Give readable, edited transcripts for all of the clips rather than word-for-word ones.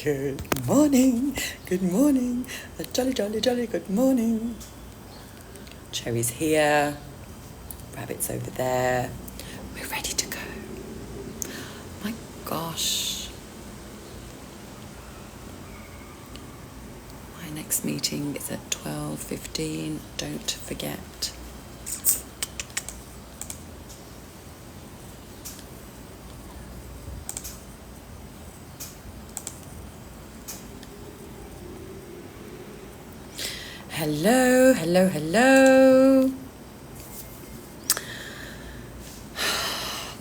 Good morning, good morning, a jolly, jolly, jolly good morning. Cherry's here, Rabbit's over there. We're ready to go. My gosh. My next meeting is at 12:15. Don't forget. Hello, hello, hello.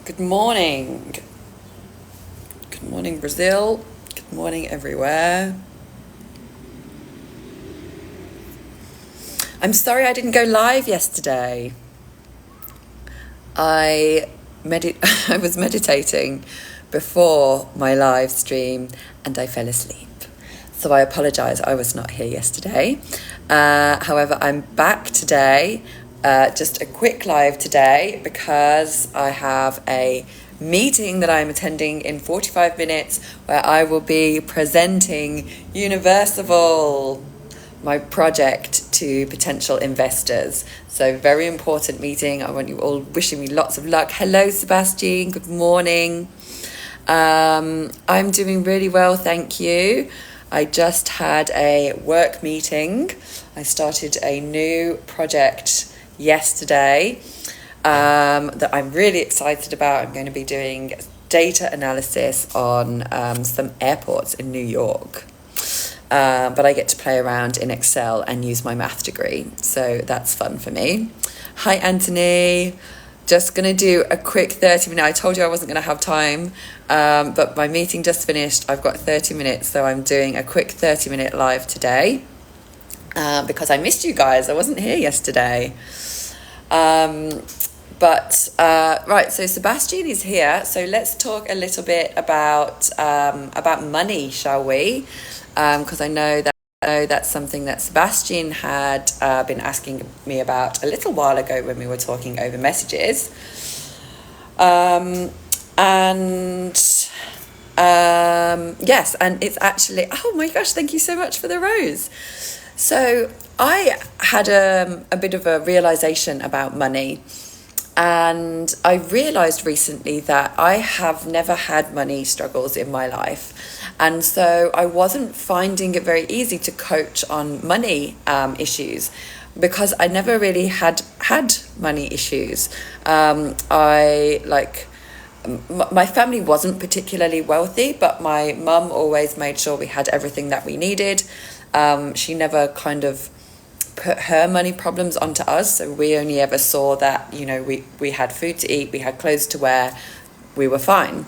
Good morning. Good morning, Brazil. Good morning, everywhere. I'm sorry I didn't go live yesterday. I was meditating before my live stream and I fell asleep. So I apologise, I was not here yesterday. However, I'm back today, just a quick live today because I have a meeting that I'm attending in 45 minutes where I will be presenting Universal, my project, to potential investors. So very important meeting. I want you all wishing me lots of luck. Hello, Sebastian. Good morning. I'm doing really well, thank you. I just had a work meeting. I started a new project yesterday that I'm really excited about. I'm going to be doing data analysis on some airports in New York. But I get to play around in Excel and use my math degree. So that's fun for me. Hi, Anthony. Just going to do a quick 30-minute. I told you I wasn't going to have time, but my meeting just finished. I've got 30 minutes, so I'm doing a quick 30-minute live today because I missed you guys. I wasn't here yesterday. Right, so Sebastian is here. So let's talk a little bit about money, shall we? Because I know that's something that Sebastian had been asking me about a little while ago when we were talking over messages. Yes, and it's actually, oh my gosh, thank you so much for the rose. So I had a bit of a realization about money. And I realized recently that I have never had money struggles in my life. And so I wasn't finding it very easy to coach on money issues because I never really had money issues. My family wasn't particularly wealthy, but my mum always made sure we had everything that we needed. She never kind of put her money problems onto us, so we only ever saw that, you know, we had food to eat, we had clothes to wear, we were fine.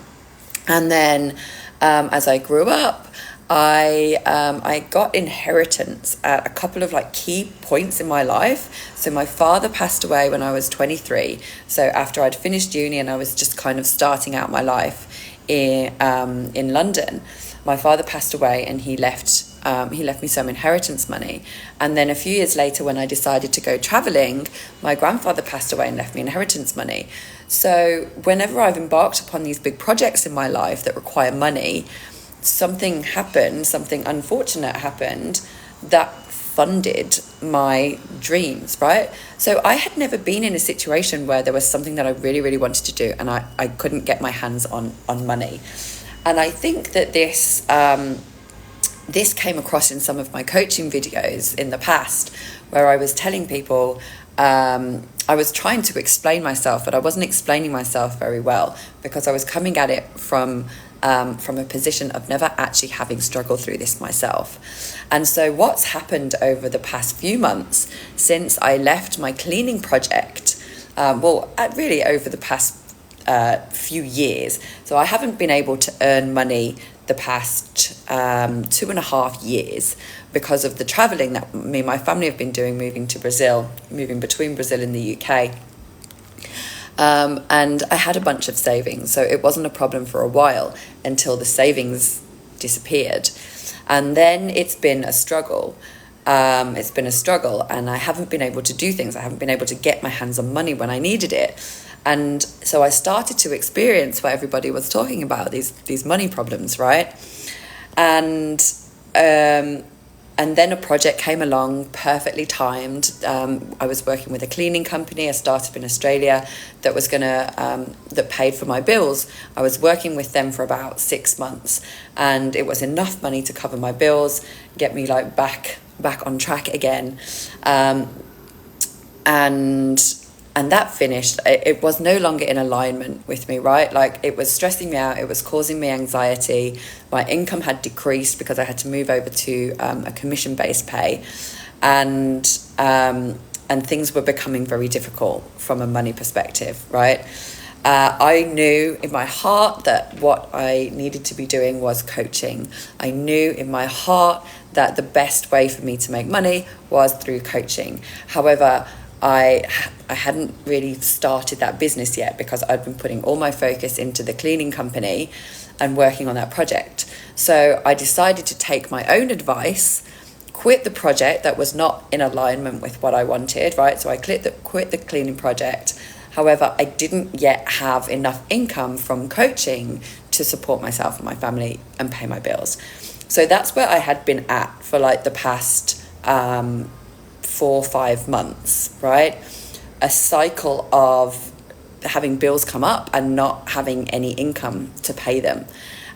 And then as I grew up, I got inheritance at a couple of key points in my life. So my father passed away when I was 23. So after I'd finished uni and I was just kind of starting out my life in London, my father passed away and he left me some inheritance money. And then a few years later, when I decided to go traveling, my grandfather passed away and left me inheritance money. So whenever I've embarked upon these big projects in my life that require money, something unfortunate happened that funded my dreams, right? So I had never been in a situation where there was something that I really, really wanted to do and I couldn't get my hands on money. And I think that this came across in some of my coaching videos in the past where I was telling people, I was trying to explain myself, but I wasn't explaining myself very well because I was coming at it from a position of never actually having struggled through this myself. And so what's happened over the past few months since I left my cleaning project, really over the past few years. So I haven't been able to earn money the past 2.5 years because of the traveling that me and my family have been doing, moving between Brazil and the UK. And I had a bunch of savings, so it wasn't a problem for a while until the savings disappeared. And then it's been a struggle. And I haven't been able to do things. I haven't been able to get my hands on money when I needed it. And so I started to experience what everybody was talking about, these money problems, right? And and then a project came along, perfectly timed. I was working with a cleaning company, a startup in Australia that was that paid for my bills. I was working with them for about 6 months, and it was enough money to cover my bills, get me like back on track again. And that finished. It was no longer in alignment with me, right? Like, it was stressing me out. It was causing me anxiety. My income had decreased because I had to move over to a commission-based pay, and things were becoming very difficult from a money perspective, right? I knew in my heart that what I needed to be doing was coaching. I knew in my heart that the best way for me to make money was through coaching. However, I hadn't really started that business yet because I'd been putting all my focus into the cleaning company and working on that project. So I decided to take my own advice, quit the project that was not in alignment with what I wanted, right? So I quit the cleaning project. However, I didn't yet have enough income from coaching to support myself and my family and pay my bills. So that's where I had been at for like the past 4 or 5 months, right? A cycle of having bills come up and not having any income to pay them.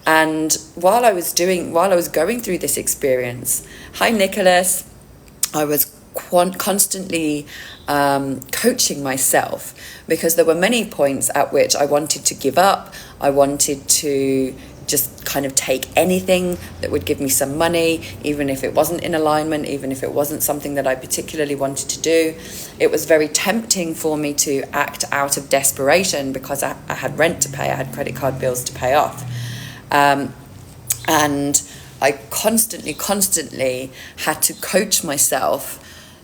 And while I was going through this experience, hi Nicholas, I was constantly coaching myself, because there were many points at which I wanted to give up. I wanted to just kind of take anything that would give me some money, even if it wasn't in alignment, even if it wasn't something that I particularly wanted to do. It was very tempting for me to act out of desperation because I had rent to pay, I had credit card bills to pay off. And I constantly had to coach myself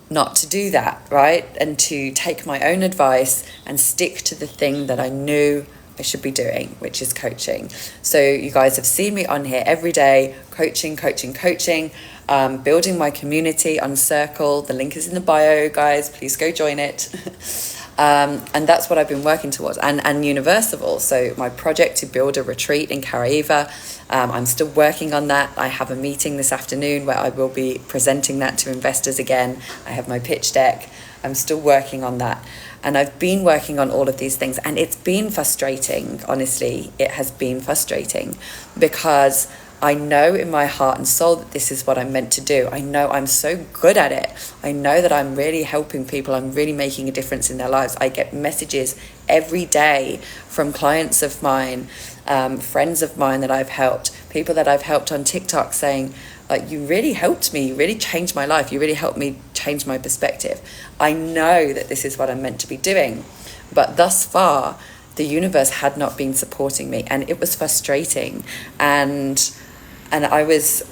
not to do that, right? And to take my own advice and stick to the thing that I knew I should be doing, which is coaching. So you guys have seen me on here every day, coaching, building my community on Circle. The link is in the bio, guys. Please go join it. And that's what I've been working towards. And Universal. So my project to build a retreat in Caraïva, I'm still working on that. I have a meeting this afternoon where I will be presenting that to investors again. I have my pitch deck. I'm still working on that. And I've been working on all of these things, and it's been frustrating. Honestly, it has been frustrating, because I know in my heart and soul that this is what I'm meant to do. I know I'm so good at it. I know that I'm really helping people. I'm really making a difference in their lives. I get messages every day from clients of mine, friends of mine that I've helped, people that I've helped on TikTok, saying, like, you really helped me. You really changed my life. You really helped me change my perspective. I know that this is what I'm meant to be doing. But thus far, the universe had not been supporting me, and it was frustrating. And I was,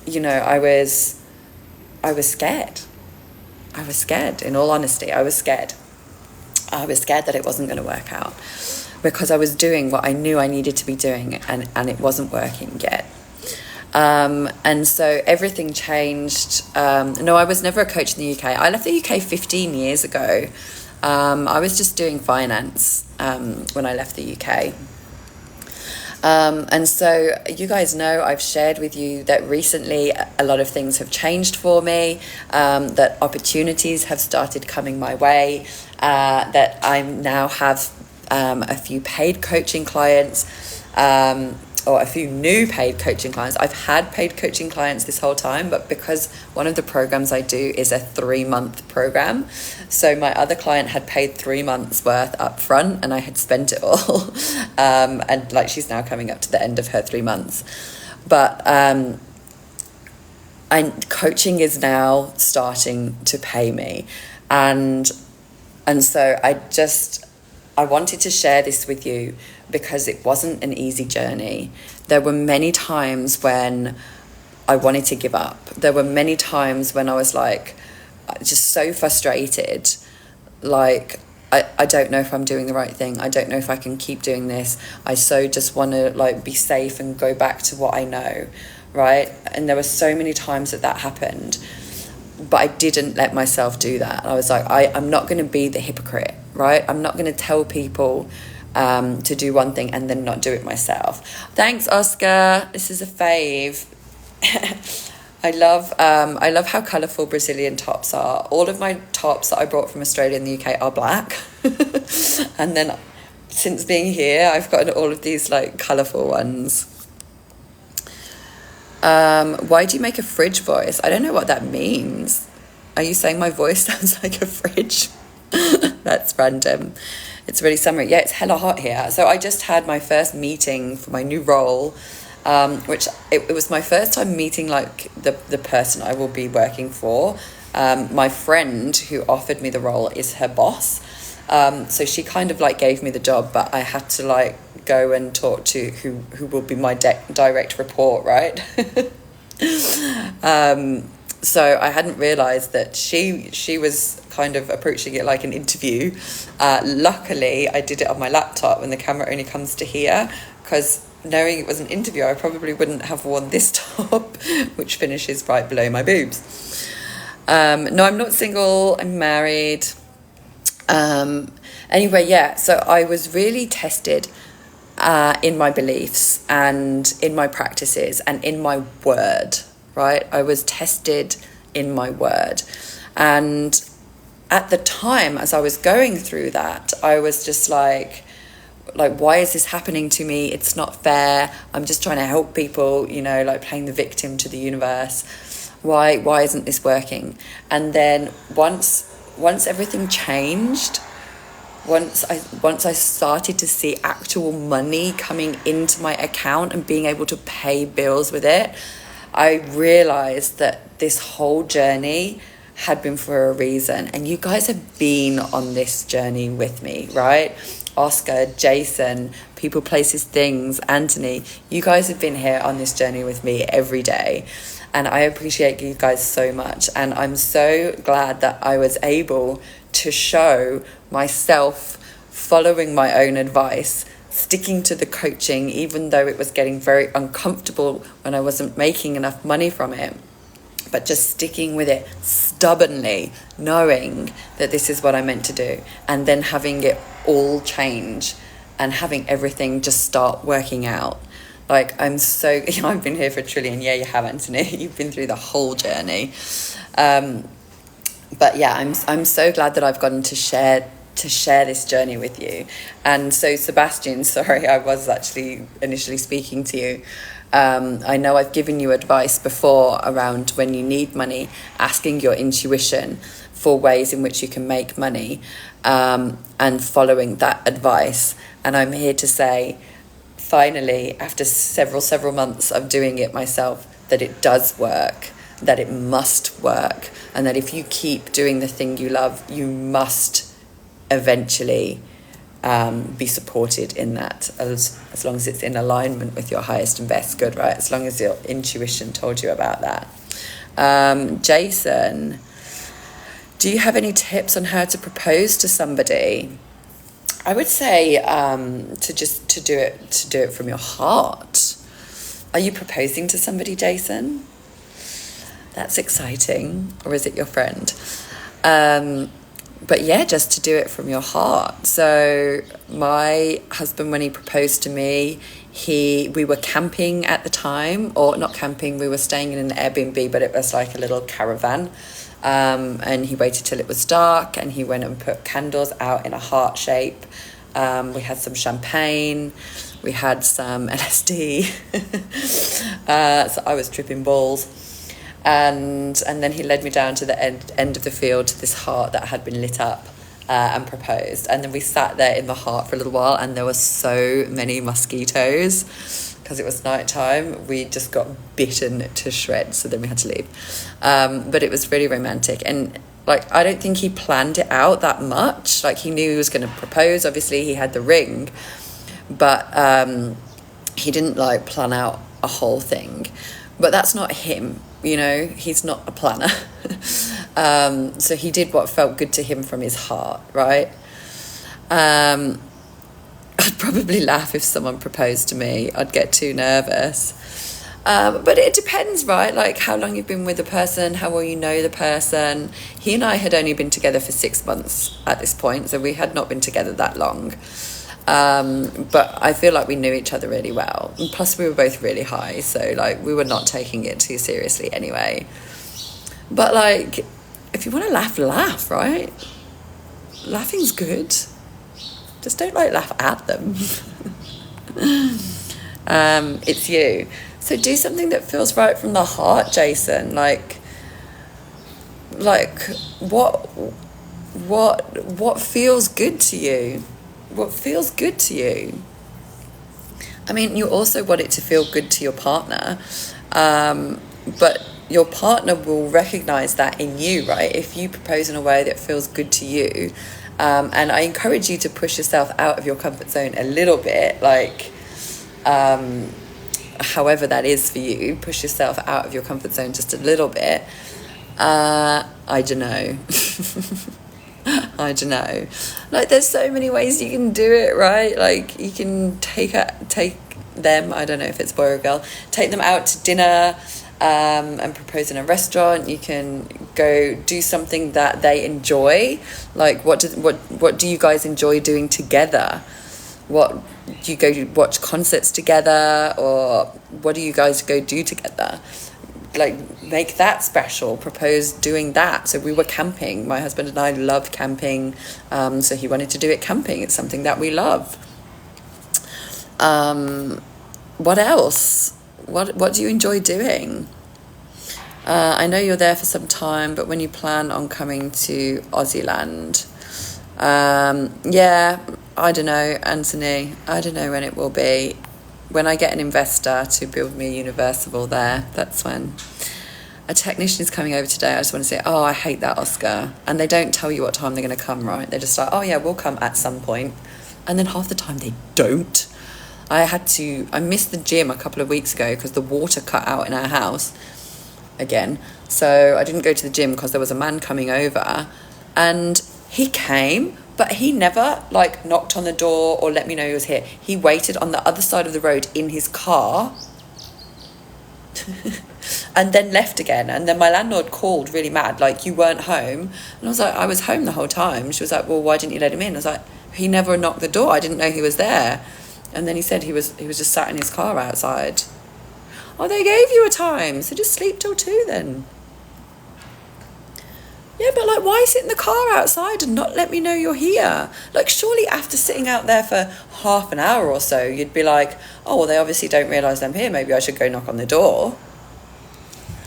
I was scared. I was scared, in all honesty. I was scared. I was scared that it wasn't going to work out, because I was doing what I knew I needed to be doing, and it wasn't working yet. And so everything changed. No, I was never a coach in the UK. I left the UK 15 years ago. I was just doing finance when I left the UK. And so you guys know, I've shared with you that recently a lot of things have changed for me, that opportunities have started coming my way, that I now have a few paid coaching clients, or a few new paid coaching clients. I've had paid coaching clients this whole time, but because one of the programs I do is a 3-month program, so my other client had paid 3 months worth up front, and I had spent it all. And like, she's now coming up to the end of her 3 months. But coaching is now starting to pay me. And so I wanted to share this with you, because it wasn't an easy journey. There were many times when I wanted to give up. There were many times when I was like, just so frustrated. Like, I don't know if I'm doing the right thing. I don't know if I can keep doing this. I so just want to like be safe and go back to what I know, right? And there were so many times that happened, but I didn't let myself do that. I was like, I'm not going to be the hypocrite, right? I'm not going to tell people to do one thing and then not do it myself. Thanks, Oscar. This is a fave. I love how colourful Brazilian tops are. All of my tops that I brought from Australia and the UK are black. And then since being here, I've gotten all of these like colourful ones. Why do you make a fridge voice? I don't know what that means. Are you saying my voice sounds like a fridge? That's random. It's really summery. Yeah, it's hella hot here. So I just had my first meeting for my new role, which it was my first time meeting like the person I will be working for. My friend who offered me the role is her boss. So she kind of like gave me the job, but I had to like go and talk to who will be my direct report, right? So I hadn't realised that she was kind of approaching it like an interview. Luckily, I did it on my laptop and the camera only comes to here, because knowing it was an interview, I probably wouldn't have worn this top, which finishes right below my boobs. No, I'm not single, I'm married. Anyway, yeah, so I was really tested in my beliefs and in my practices and in my word, right? I was tested in my word. And at the time, as I was going through that, I was just like, why is this happening to me? It's not fair. I'm just trying to help people, you know, like playing the victim to the universe. Why isn't this working? And then once everything changed, once I started to see actual money coming into my account and being able to pay bills with it, I realized that this whole journey had been for a reason. And you guys have been on this journey with me, right? Oscar, Jason, People, Places, Things, Anthony, you guys have been here on this journey with me every day. And I appreciate you guys so much. And I'm so glad that I was able to show myself following my own advice, sticking to the coaching, even though it was getting very uncomfortable when I wasn't making enough money from it. But just sticking with it stubbornly, knowing that this is what I meant to do, and then having it all change and having everything just start working out. Like, I'm so, you know, I've been here for a trillion. Yeah, you have, Anthony. You've been through the whole journey. But yeah, I'm so glad that I've gotten to share this journey with you. And so, Sebastian, sorry, I was actually initially speaking to you. I know I've given you advice before around when you need money, asking your intuition for ways in which you can make money, and following that advice. And I'm here to say, finally, after several months of doing it myself, that it does work, that it must work, and that if you keep doing the thing you love, you must eventually be supported in that, as long as it's in alignment with your highest and best good, right? As long as your intuition told you about that. Jason, do you have any tips on how to propose to somebody? I would say to do it from your heart. Are you proposing to somebody, Jason? That's exciting. Or is it your friend? But yeah, just to do it from your heart. So my husband, when he proposed to me, we were camping at the time, or not camping, we were staying in an Airbnb, but it was like a little caravan. And he waited till it was dark, and he went and put candles out in a heart shape. We had some champagne, we had some LSD. So I was tripping balls. And then he led me down to the end of the field to this heart that had been lit up, and proposed. And then we sat there in the heart for a little while, and there were so many mosquitoes because it was nighttime. We just got bitten to shreds, so then we had to leave. But it was really romantic, and like, I don't think he planned it out that much. Like, he knew he was going to propose. Obviously he had the ring, but he didn't like plan out a whole thing. But that's not him. You know, he's not a planner. So he did what felt good to him from his heart, right? I'd probably laugh if someone proposed to me. I'd get too nervous. But it depends, right? Like, how long you've been with the person, how well you know the person. He and I had only been together for 6 months at this point, so we had not been together that long. But I feel like we knew each other really well. And plus, we were both really high, so like we were not taking it too seriously anyway. But like, if you want to laugh, right? Laughing's good. Just don't like laugh at them. It's you. So do something that feels right from the heart, Jason. Like what feels good to you? What feels good to you? I mean, you also want it to feel good to your partner, but your partner will recognize that in you, right? If you propose in a way that feels good to you, and I encourage you to push yourself out of your comfort zone a little bit, like however that is for you, push yourself out of your comfort zone just a little bit. I don't know. I don't know. Like, there's so many ways you can do it, right? Like, you can take them, I don't know if it's boy or girl, take them out to dinner, and propose in a restaurant. You can go do something that they enjoy. Like, what do you guys enjoy doing together? What do you go watch concerts together, or what do you guys go do together? Like, make that special. Propose doing that. So we were camping. My husband and I love camping, so he wanted to do it camping. It's something that we love. What else? What do you enjoy doing? I know you're there for some time, but when you plan on coming to Aussie land, yeah, I don't know, Anthony. I don't know when it will be. When I get an investor to build me a Universal there, that's when. A technician is coming over today. I just want to say, oh, I hate that, Oscar. And they don't tell you what time they're going to come, right? They're just like, oh yeah, we'll come at some point. And then half the time they don't. I missed the gym a couple of weeks ago because the water cut out in our house again. So I didn't go to the gym because there was a man coming over, and he came, but he never like knocked on the door or let me know he was here. He waited on the other side of the road in his car and then left again. And then my landlord called really mad, like, you weren't home. And I was like, I was home the whole time. She was like, well, why didn't you let him in? I was like, he never knocked the door. I didn't know he was there. And then he said he was just sat in his car outside. Oh, they gave you a time, so just sleep till 2 then. Yeah, but like, why sit in the car outside and not let me know you're here? Like, surely after sitting out there for half an hour or so, you'd be like, oh, well, they obviously don't realise I'm here. Maybe I should go knock on the door.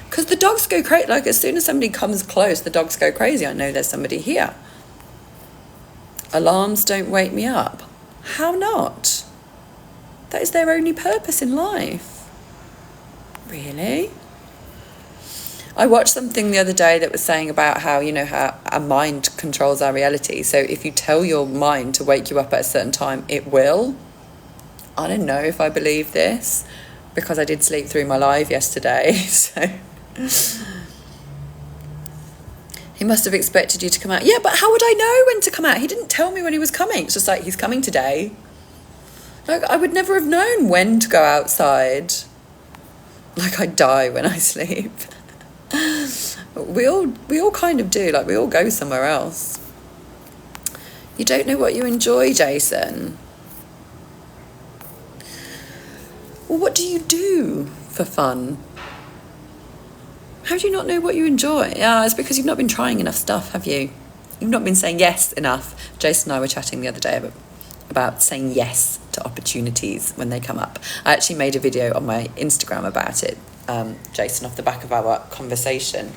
Because the dogs go crazy. Like, as soon as somebody comes close, the dogs go crazy. I know there's somebody here. Alarms don't wake me up. How not? That is their only purpose in life. Really? I watched something the other day that was saying about how, you know, how our mind controls our reality. So if you tell your mind to wake you up at a certain time, it will. I don't know if I believe this, because I did sleep through my live yesterday. So he must have expected you to come out. Yeah, but how would I know when to come out? He didn't tell me when he was coming. It's just like, he's coming today. Like, I would never have known when to go outside. Like, I die when I sleep. We all kind of do. Like, we all go somewhere else. You don't know what you enjoy, Jason. Well, what do you do for fun? How do you not know what you enjoy? It's because you've not been trying enough stuff, have you? You've not been saying yes enough. Jason and I were chatting the other day about saying yes to opportunities when they come up. I actually made a video on my Instagram about it, Jason, off the back of our conversation.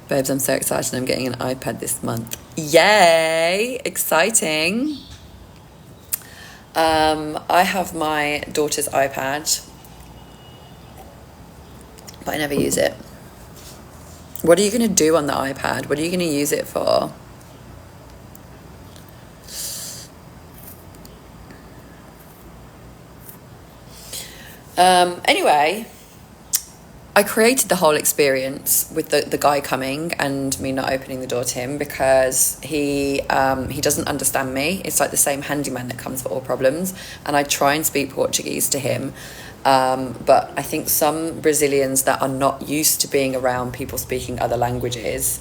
Babes, I'm so excited. I'm getting an iPad this month. Yay! Exciting. I have my daughter's iPad, but I never use it. What are you going to do on the iPad? What are you going to use it for? Anyway, I created the whole experience with the guy coming and me not opening the door to him because he doesn't understand me. It's like the same handyman that comes for all problems, and I try and speak Portuguese to him, but I think some Brazilians that are not used to being around people speaking other languages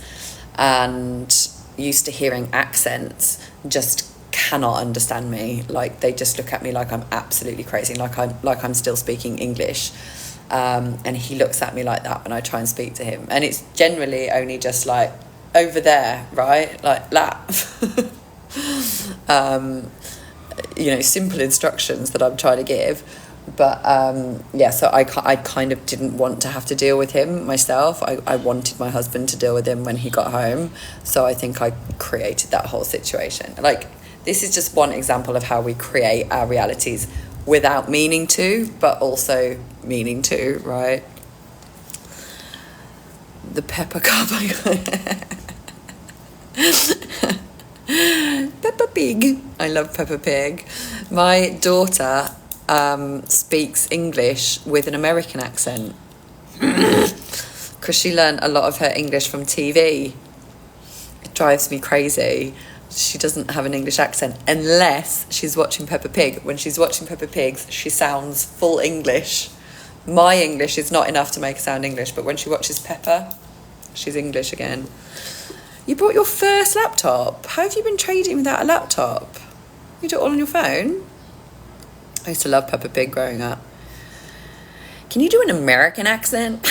and used to hearing accents just cannot understand me. Like, they just look at me like I'm absolutely crazy, like I'm still speaking English. And he looks at me like that when I try and speak to him, and it's generally only just like over there, right, like that. Simple instructions that I'm trying to give. But so I kind of didn't want to have to deal with him myself. I wanted my husband to deal with him when he got home. So I think I created that whole situation. Like, this is just one example of how we create our realities without meaning to, but also meaning to, right? The Peppa Cup. Peppa Pig. I love Peppa Pig. My daughter speaks English with an American accent because she learned a lot of her English from TV. It drives me crazy. She doesn't have an English accent unless she's watching Peppa Pig. When she's watching Peppa Pig, she sounds full English. My English is not enough to make her sound English, but when she watches Peppa, she's English again. You bought your first laptop. How have you been trading without a laptop? You do it all on your phone? I used to love Peppa Pig growing up. Can you do an American accent?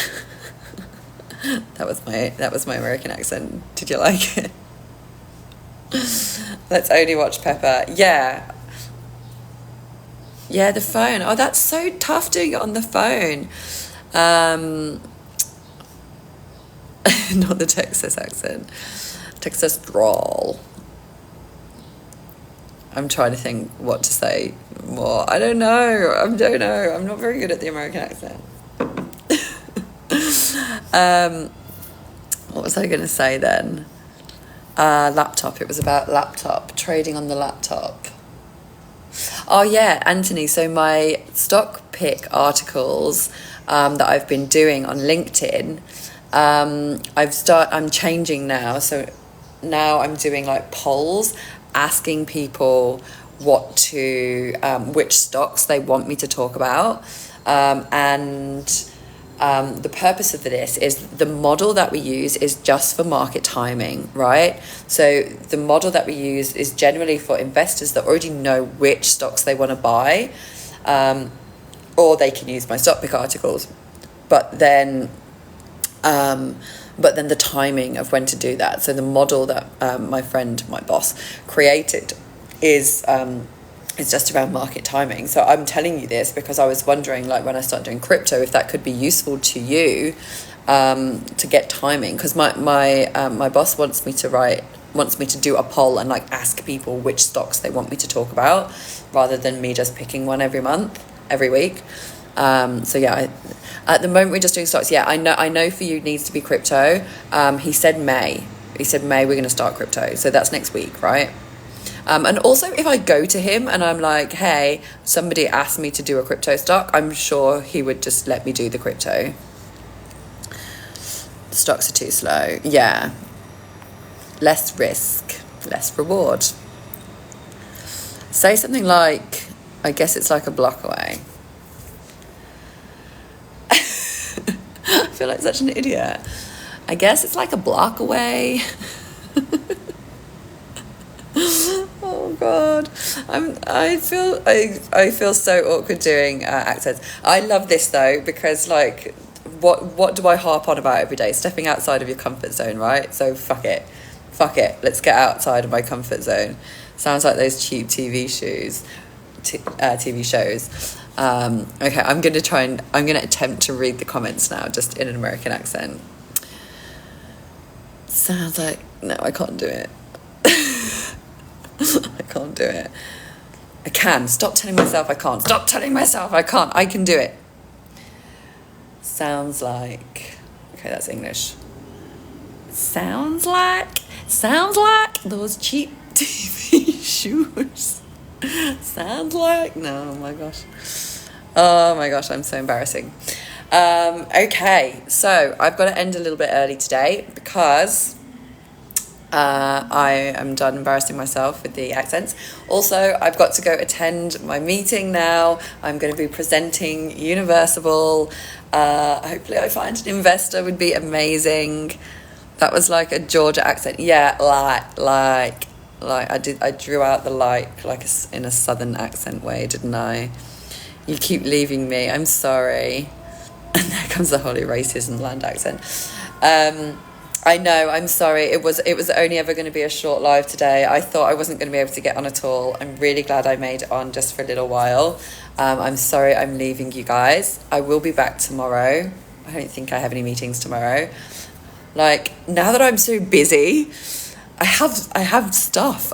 That was my American accent. Did you like it? Let's only watch Peppa. Yeah, the phone. Oh, that's so tough doing it on the phone. Not the Texas accent. Texas drawl. I'm trying to think what to say more. I don't know. I'm not very good at the American accent. What was I going to say then? Laptop. It was about laptop, trading on the laptop. Oh yeah, Anthony. So my stock pick articles that I've been doing on LinkedIn, I'm changing now. So now I'm doing like polls, asking people which stocks they want me to talk about, and the purpose of this is the model that we use is just for market timing, right? So the model that we use is generally for investors that already know which stocks they want to buy, or they can use my stock pick articles, but then the timing of when to do that. So the model that my boss created is just around market timing. So I'm telling you this because I was wondering, like, when I start doing crypto, if that could be useful to you to get timing. Because my boss wants me to do a poll and like ask people which stocks they want me to talk about, rather than me just picking one every week. At the moment we're just doing stocks. Yeah, I know for you it needs to be crypto. He said May we're going to start crypto. So that's next week, right? And also, if I go to him and I'm like, hey, somebody asked me to do a crypto stock, I'm sure he would just let me do the crypto. The stocks are too slow. Yeah. Less risk, less reward. Say something like, I guess it's like a block away. I feel like such an idiot. I guess it's like a block away. Oh God, I feel so awkward doing accents. I love this though, because like, what do I harp on about every day? Stepping outside of your comfort zone, right? So fuck it, let's get outside of my comfort zone. Sounds like those cheap TV shows. Okay, I'm gonna attempt to read the comments now, just in an American accent. Sounds like, no, I can't do it. I can't do it. I can. Stop telling myself I can't. Stop telling myself I can't. I can do it. Sounds like... Okay, that's English. Sounds like those cheap TV shoes. Sounds like... No, oh my gosh, I'm so embarrassing. Okay, so I've got to end a little bit early today because... I am done embarrassing myself with the accents. Also, I've got to go attend my meeting now. I'm going to be presenting Universal. Hopefully I find an investor, would be amazing. That was like a Georgia accent. Yeah, like Like I drew out the like in a southern accent way, didn't I? You keep leaving me. I'm sorry. And there comes the holy racism land accent. I know, I'm sorry. It was only ever going to be a short live today. I thought I wasn't going to be able to get on at all. I'm really glad I made it on just for a little while. I'm sorry I'm leaving you guys. I will be back tomorrow. I don't think I have any meetings tomorrow. Like, now that I'm so busy, I have stuff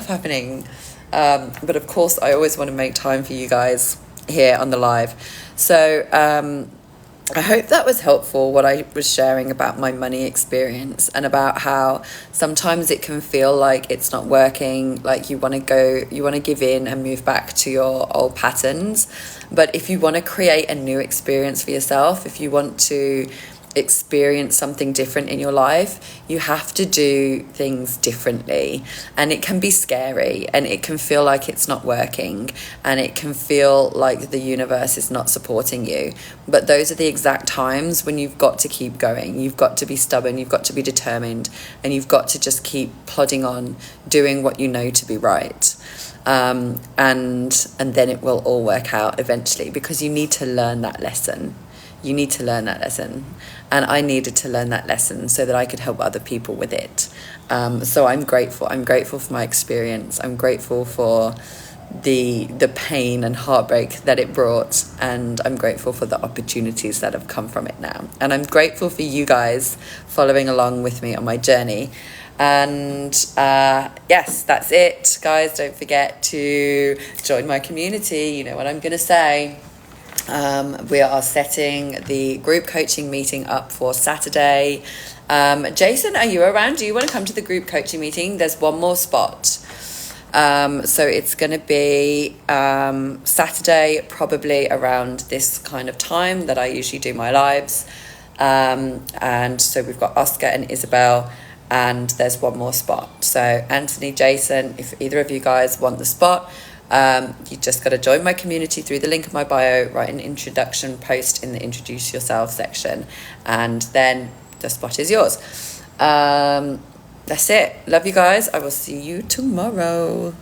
happening. But of course I always want to make time for you guys here on the live. So I hope that was helpful, what I was sharing about my money experience and about how sometimes it can feel like it's not working, like you want to give in and move back to your old patterns. But if you want to create a new experience for yourself, if you want to experience something different in your life, you have to do things differently, and it can be scary, and it can feel like it's not working, and it can feel like the universe is not supporting you. But those are the exact times when you've got to keep going, you've got to be stubborn, you've got to be determined, and you've got to just keep plodding on, doing what you know to be right. And then it will all work out eventually, because you need to learn that lesson. You need to learn that lesson. And I needed to learn that lesson so that I could help other people with it. So I'm grateful. I'm grateful for my experience. I'm grateful for the pain and heartbreak that it brought. And I'm grateful for the opportunities that have come from it now. And I'm grateful for you guys following along with me on my journey. And yes, that's it, guys. Don't forget to join my community. You know what I'm going to say. We are setting the group coaching meeting up for Saturday. Jason, are you around? Do you want to come to the group coaching meeting? There's one more spot. So it's going to be Saturday, probably around this kind of time that I usually do my lives. And so we've got Oscar and Isabel, and there's one more spot. So Anthony, Jason, if either of you guys want the spot, you just got to join my community through the link in my bio, write an introduction post in the introduce yourself section, and then the spot is yours. That's it. Love you guys. I will see you tomorrow.